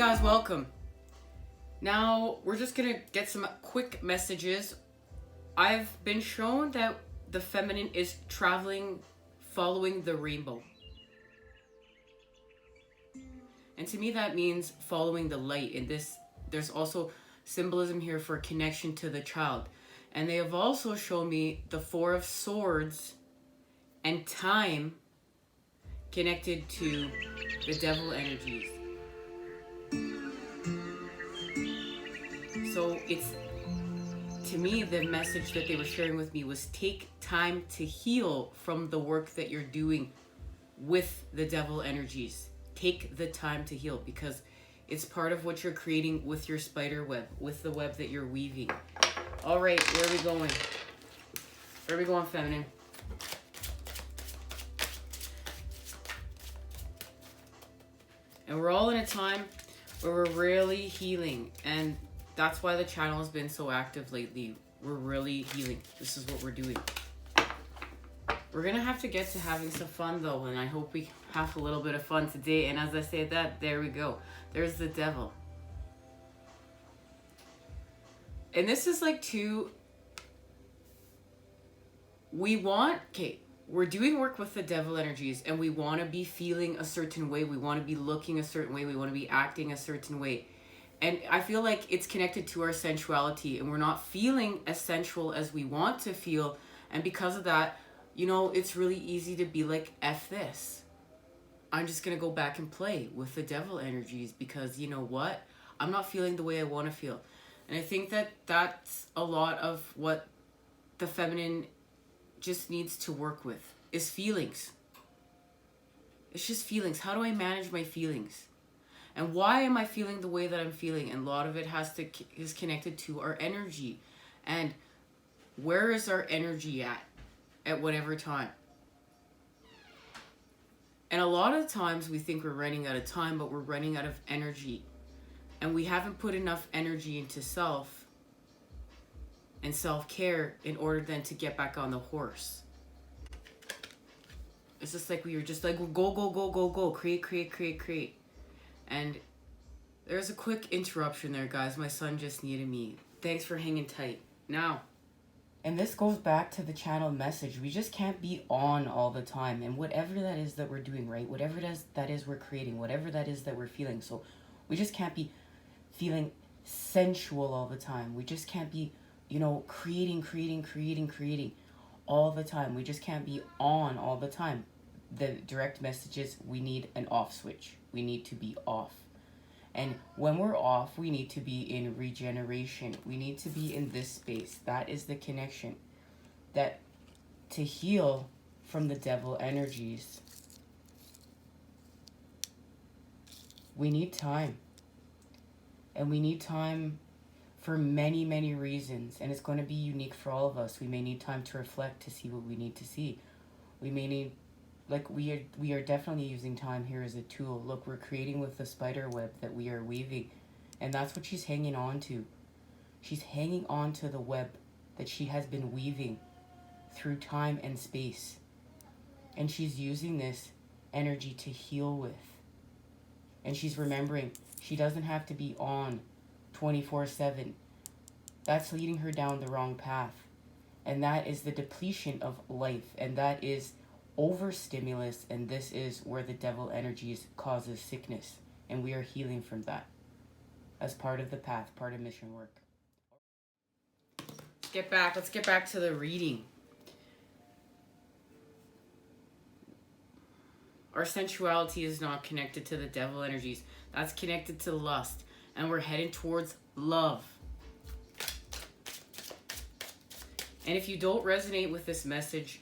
guys, welcome. Now, we're just gonna get some quick messages. I've been shown that the feminine is traveling, following the rainbow. And to me, that means following the light. In this, there's also symbolism here for connection to the child. And they have also shown me the Four of Swords and time connected to the devil energies. So it's, to me, the message that they were sharing with me was take time to heal from the work that you're doing with the devil energies. Take the time to heal because it's part of what you're creating with your spider web, with the web that you're weaving. All right, where are we going? Where are we going, feminine? And we're all in a time where we're really healing, and that's why the channel has been so active lately. We're really healing. This is what we're doing. We're gonna have to get to having some fun though, and I hope we have a little bit of fun today. And as I say that, there we go. There's the devil. And this is like we're doing work with the devil energies, and we want to be feeling a certain way. We want to be looking a certain way. We want to be acting a certain way. And I feel like it's connected to our sensuality, and we're not feeling as sensual as we want to feel. And because of that, you know, it's really easy to be like, F this. I'm just going to go back and play with the devil energies because, you know what? I'm not feeling the way I want to feel. And I think that that's a lot of what the feminine just needs to work with is feelings. It's just feelings. How do I manage my feelings? And why am I feeling the way that I'm feeling? And a lot of it is connected to our energy. And where is our energy at whatever time? And a lot of times we think we're running out of time, but we're running out of energy. And we haven't put enough energy into self and self-care in order then to get back on the horse. It's just like we were just like, go, create. And there's a quick interruption there, guys. My son just needed me. Thanks for hanging tight. Now, and this goes back to the channel message. We just can't be on all the time. And whatever that is that we're doing, right? Whatever that is we're creating, whatever that is that we're feeling. So we just can't be feeling sensual all the time. We just can't be, you know, creating all the time. We just can't be on all the time. The direct message is we need an off switch. We need to be off. And when we're off, we need to be in regeneration. We need to be in this space. That is the connection. That to heal from the devil energies, we need time. And we need time for many, many reasons. And it's going to be unique for all of us. We may need time to reflect to see what we need to see. We may need, like we are definitely using time here as a tool. Look, we're creating with the spider web that we are weaving. And that's what she's hanging on to. She's hanging on to the web that she has been weaving through time and space. And she's using this energy to heal with. And she's remembering she doesn't have to be on 24/7. That's leading her down the wrong path. And that is the depletion of life. And that is overstimulus. And this is where the devil energies causes sickness. And we are healing from that as part of the path, part of mission work. Let's get back to the reading. Our sensuality is not connected to the devil energies. That's connected to lust. And we're heading towards love. And if you don't resonate with this message,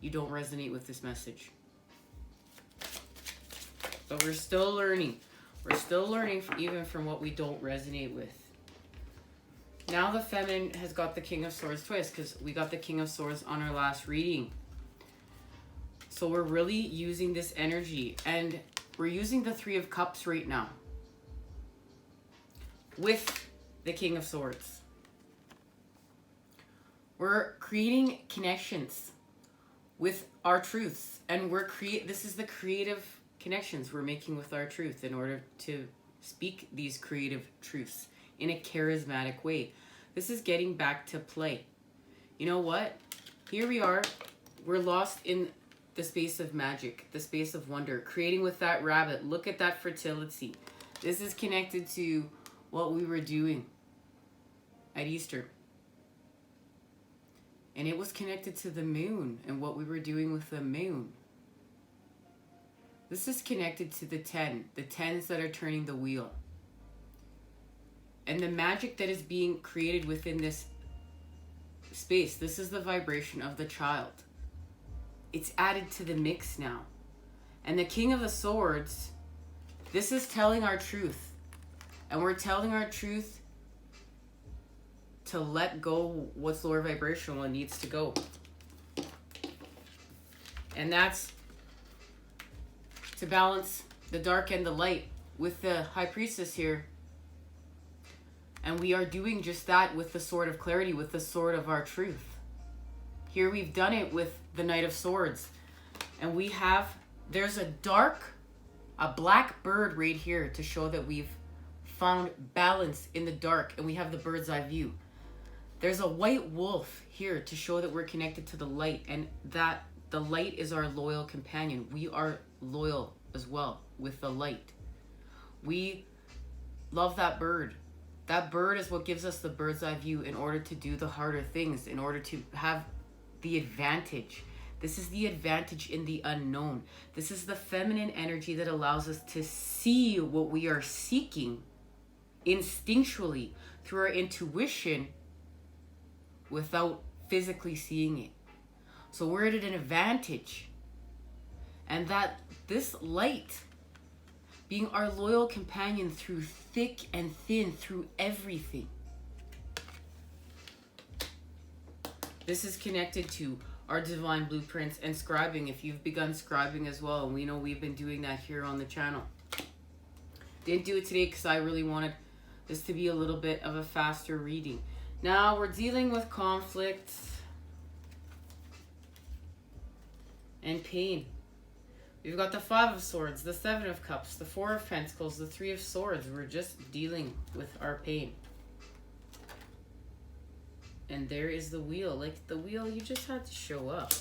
you don't resonate with this message. But we're still learning. We're still learning even from what we don't resonate with. Now the feminine has got the King of Swords twice because we got the King of Swords on our last reading. So we're really using this energy, and we're using the Three of Cups right now with the King of Swords. We're creating connections with our truths, and this is the creative connections we're making with our truth in order to speak these creative truths in a charismatic way. This is getting back to play. You know what? Here we are. We're lost in the space of magic, the space of wonder, creating with that rabbit. Look at that fertility. This is connected to what we were doing at Easter. And it was connected to the moon and what we were doing with the moon. This is connected to the 10, the 10s that are turning the wheel. And the magic that is being created within this space. This is the vibration of the child. It's added to the mix now. And the King of the Swords, this is telling our truth. And we're telling our truth to let go what's lower vibrational and needs to go. And that's to balance the dark and the light with the High Priestess here. And we are doing just that with the Sword of Clarity, with the Sword of our truth. Here we've done it with the Knight of Swords. And we have, there's a black bird right here to show that we've found balance in the dark, and we have the bird's eye view. There's a white wolf here to show that we're connected to the light, and that the light is our loyal companion. We are loyal as well with the light. We love that bird. That bird is what gives us the bird's eye view in order to do the harder things, in order to have the advantage. This is the advantage in the unknown. This is the feminine energy that allows us to see what we are seeking instinctually through our intuition without physically seeing it. So we're at an advantage. And that this light being our loyal companion through thick and thin, through everything. This is connected to our divine blueprints and scribing. If you've begun scribing as well, and we know we've been doing that here on the channel. Didn't do it today because I really wanted this to be a little bit of a faster reading. Now we're dealing with conflict and pain. We've got the 5 of Swords, the 7 of Cups, the 4 of Pentacles, the 3 of Swords. We're just dealing with our pain. And there is the wheel. Like the wheel, you just had to show up.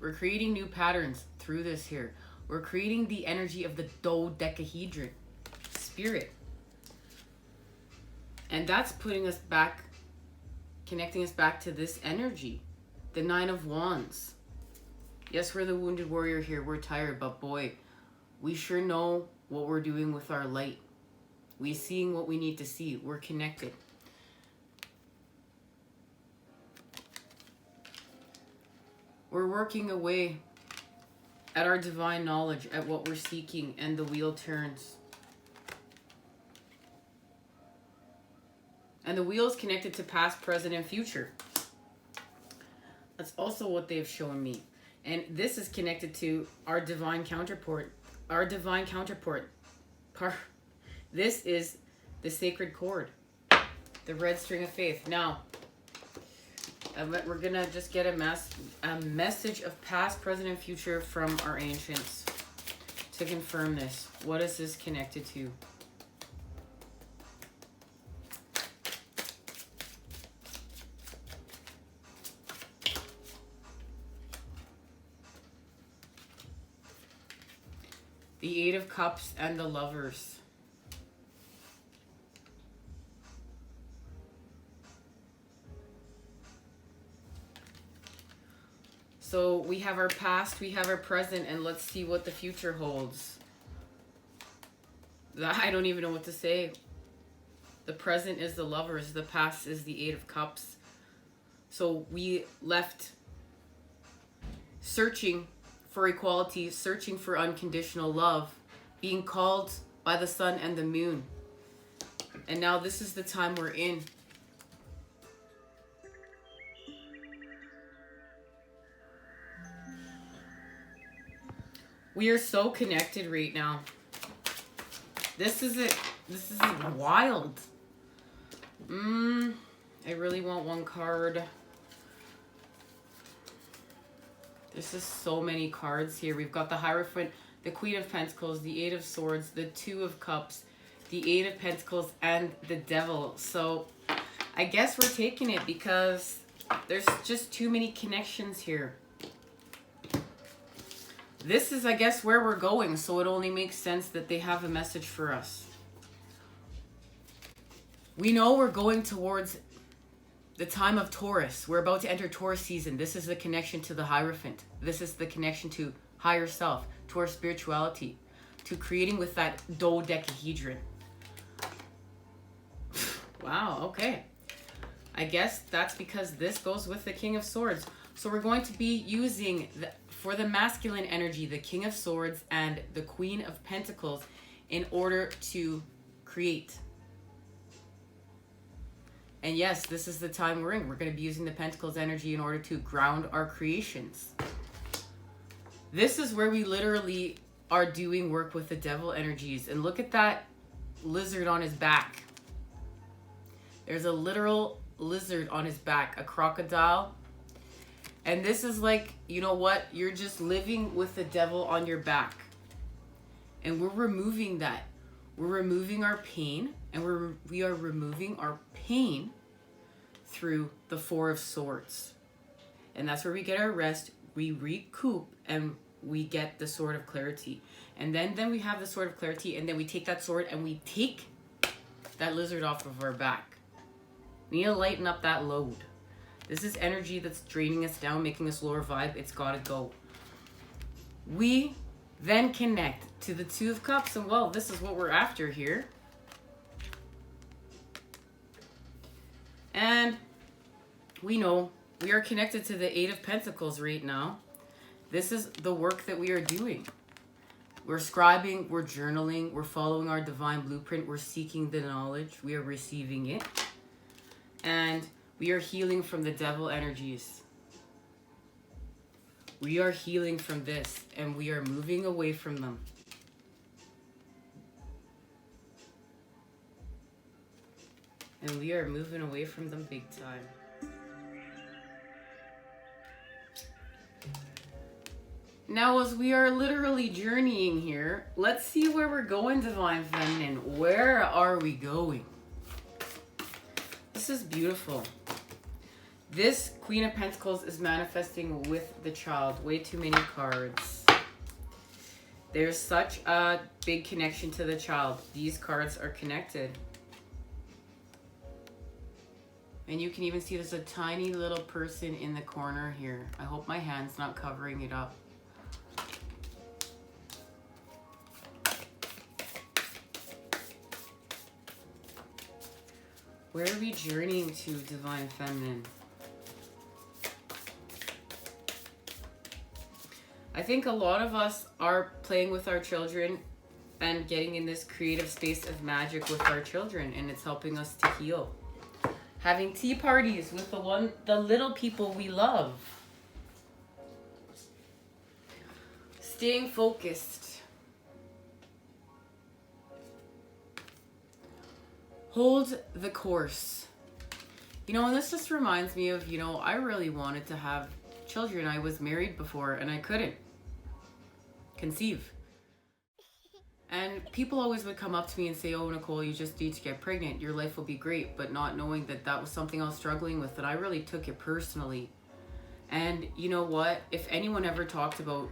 We're creating new patterns through this here. We're creating the energy of the dodecahedron spirit. And that's putting us back, connecting us back to this energy. The 9 of Wands. Yes, we're the wounded warrior here. We're tired, but boy, we sure know what we're doing with our light. We're seeing what we need to see. We're connected. We're working away at our divine knowledge, at what we're seeking, and the wheel turns. And the wheel is connected to past, present, and future. That's also what they've shown me. And this is connected to our divine counterpart. Our divine counterpart. This is the sacred cord. The red string of faith. Now, we're going to just get a message of past, present, and future from our ancients to confirm this. What is this connected to? The 8 of Cups and the Lovers. So we have our past, we have our present, and let's see what the future holds. I don't even know what to say. The present is the Lovers, the past is the 8 of Cups. So we left searching for equality, searching for unconditional love, being called by the sun and the moon. And now this is the time we're in. We are so connected right now. This is it. This is wild. I really want one card. This is so many cards here. We've got the Hierophant, the Queen of Pentacles, the Eight of Swords, the Two of Cups, the Eight of Pentacles, and the Devil. So I guess we're taking it because there's just too many connections here. This is, I guess, where we're going, so it only makes sense that they have a message for us. We know we're going towards the time of Taurus. We're about to enter Taurus season. This is the connection to the Hierophant. This is the connection to higher self, to our spirituality, to creating with that dodecahedron. Wow, okay. I guess that's because this goes with the King of Swords. So we're going to be using, for the masculine energy, the King of Swords and the Queen of Pentacles in order to create. And yes, this is the time we're in. We're going to be using the Pentacles energy in order to ground our creations. This is where we literally are doing work with the Devil energies. And look at that lizard on his back. There's a literal lizard on his back, a crocodile. And this is like, you know what? You're just living with the devil on your back. And we're removing that. We're removing our pain. And we are removing our pain through the Four of Swords. And that's where we get our rest. We recoup and we get the Sword of Clarity. And then we have the Sword of Clarity. And then we take that sword and we take that lizard off of our back. We need to lighten up that load. This is energy that's draining us down, making us lower vibe. It's got to go. We then connect to the Two of Cups. And well, this is what we're after here. And we know we are connected to the Eight of Pentacles right now. This is the work that we are doing. We're scribing, we're journaling, we're following our divine blueprint, we're seeking the knowledge, we are receiving it. And we are healing from the devil energies. We are healing from this and we are moving away from them. And we are moving away from them big time. Now, as we are literally journeying here, let's see where we're going, Divine Feminine. Where are we going? This is beautiful. This Queen of Pentacles is manifesting with the child. Way too many cards. There's such a big connection to the child. These cards are connected. And you can even see there's a tiny little person in the corner here. I hope my hand's not covering it up. Where are we journeying to, Divine Feminine? I think a lot of us are playing with our children and getting in this creative space of magic with our children, and it's helping us to heal. Having tea parties with the little people we love. Staying focused. Hold the course. You know, and this just reminds me of, you know, I really wanted to have children. I was married before and I couldn't conceive. And people always would come up to me and say, oh, Nicole, you just need to get pregnant. Your life will be great. But not knowing that that was something I was struggling with, that I really took it personally. And you know what? If anyone ever talked about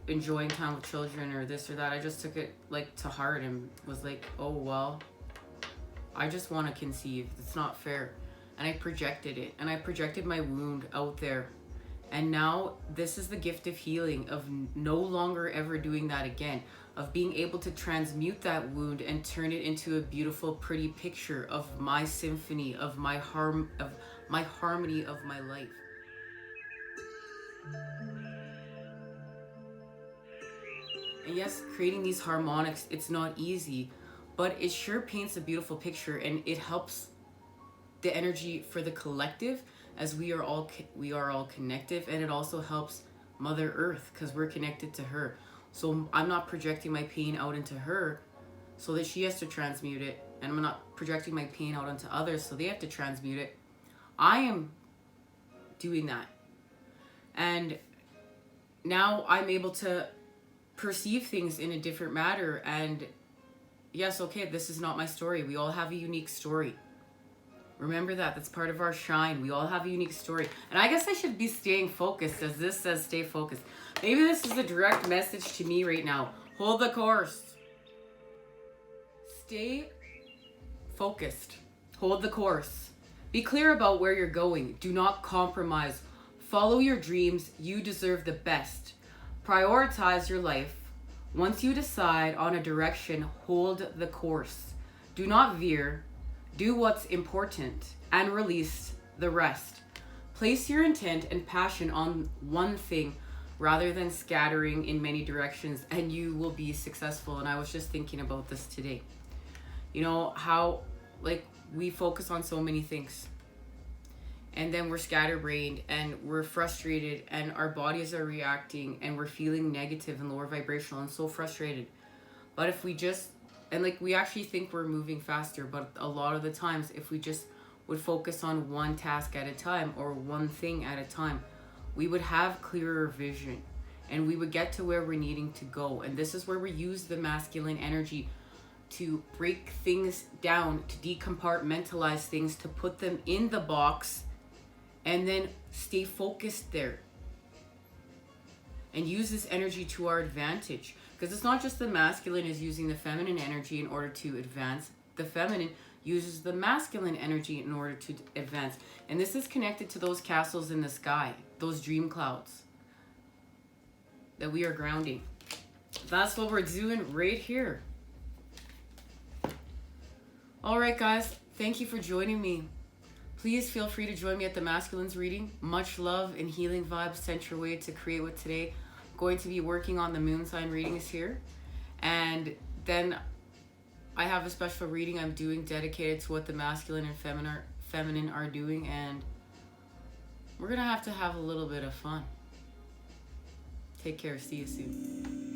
enjoying time with children or this or that, I just took it like to heart and was like, oh, well, I just want to conceive. It's not fair. And I projected it. And I projected my wound out there. And now this is the gift of healing, of no longer ever doing that again, of being able to transmute that wound and turn it into a beautiful, pretty picture of my symphony, of my harmony of my life. And yes, creating these harmonics, it's not easy, but it sure paints a beautiful picture, and it helps the energy for the collective, as we are all connective, and it also helps Mother Earth because we're connected to her. So I'm not projecting my pain out into her so that she has to transmute it, and I'm not projecting my pain out onto others so they have to transmute it. I am doing that. And now I'm able to perceive things in a different manner. And yes, okay, this is not my story. We all have a unique story. Remember that. That's part of our shine. We all have a unique story. And I guess I should be staying focused, as this says stay focused. Maybe this is a direct message to me right now. Hold the course. Stay focused. Hold the course. Be clear about where you're going. Do not compromise. Follow your dreams. You deserve the best. Prioritize your life. Once you decide on a direction, hold the course. Do not veer. Do what's important and release the rest. Place your intent and passion on one thing rather than scattering in many directions, and you will be successful. And I was just thinking about this today. You know, how like we focus on so many things, and then we're scatterbrained and we're frustrated, and our bodies are reacting, and we're feeling negative and lower vibrational and so frustrated. But if we just, and like we actually think we're moving faster, but a lot of the times if we just would focus on one task at a time or one thing at a time, we would have clearer vision and we would get to where we're needing to go. And this is where we use the masculine energy to break things down, to decompartmentalize things, to put them in the box, and then stay focused there and use this energy to our advantage. Because it's not just the masculine is using the feminine energy in order to advance. The feminine uses the masculine energy in order to advance. And this is connected to those castles in the sky, those dream clouds that we are grounding. That's what we're doing right here. All right, guys. Thank you for joining me. Please feel free to join me at the Masculines reading. Much love and healing vibes sent your way to create with today. Going to be working on the moon sign readings here, and then I have a special reading I'm doing dedicated to what the masculine and feminine are doing, and we're gonna have to have a little bit of fun. Take care. See you soon.